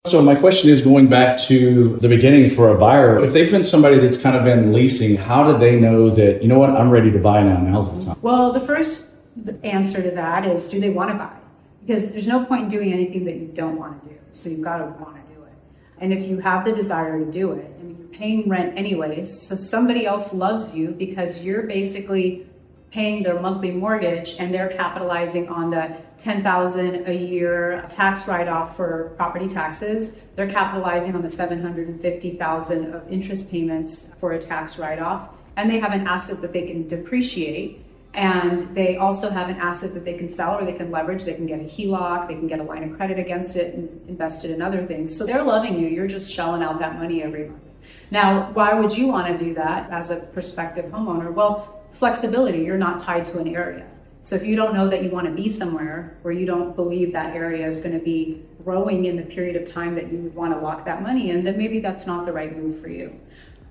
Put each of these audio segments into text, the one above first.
So my question is going back to the beginning for a buyer. If they've been somebody that's kind of been leasing, how do they know that, you know what, I'm ready to buy now, now's the time? Well, the first answer to that is, do they want to buy? Because there's no point in doing anything that you don't want to do. So you've got to want to do it. And if you have the desire to do it, I mean, you're paying rent anyways, so somebody else loves you because you're basically paying their monthly mortgage and they're capitalizing on the $10,000 a year tax write-off for property taxes. They're capitalizing on the $750,000 of interest payments for a tax write-off. And they have an asset that they can depreciate. And they also have an asset that they can sell or they can leverage. They can get a HELOC, they can get a line of credit against it and invest it in other things. So they're loving you. You're just shelling out that money every month. Now, why would you want to do that as a prospective homeowner? Well, flexibility. You're not tied to an area. So if you don't know that you want to be somewhere or you don't believe that area is going to be growing in the period of time that you would want to lock that money in, then maybe that's not the right move for you.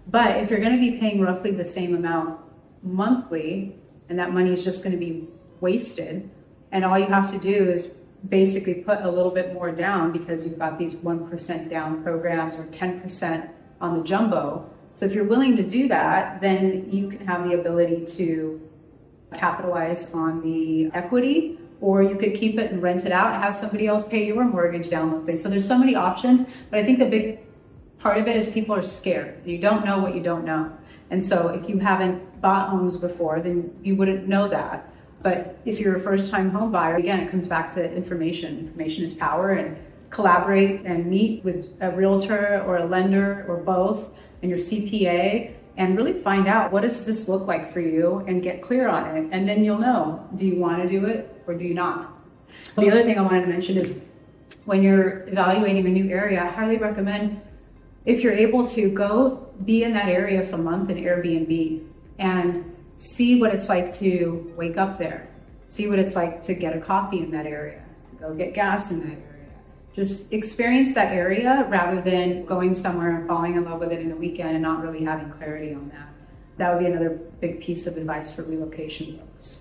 But if you're going to be paying roughly the same amount monthly, and that money is just going to be wasted, and all you have to do is basically put a little bit more down because you've got these 1% down programs or 10% on the jumbo. So if you're willing to do that, then you can have the ability to capitalize on the equity, or you could keep it and rent it out and have somebody else pay your mortgage down monthly. So there's so many options, but I think the big part of it is people are scared. You don't know what you don't know. And so if you haven't bought homes before, then you wouldn't know that. But if you're a first-time home buyer, again, it comes back to information. Information is power, and collaborate and meet with a realtor or a lender or both and your CPA and really find out, what does this look like for you, and get clear on it. And then you'll know, do you want to do it or do you not? The other thing I wanted to mention is when you're evaluating a new area, I highly recommend, if you're able to, go be in that area for a month in Airbnb and see what it's like to wake up there. See what it's like to get a coffee in that area, to go get gas in that area. Just experience that area rather than going somewhere and falling in love with it in a weekend and not really having clarity on that. That would be another big piece of advice for relocation folks.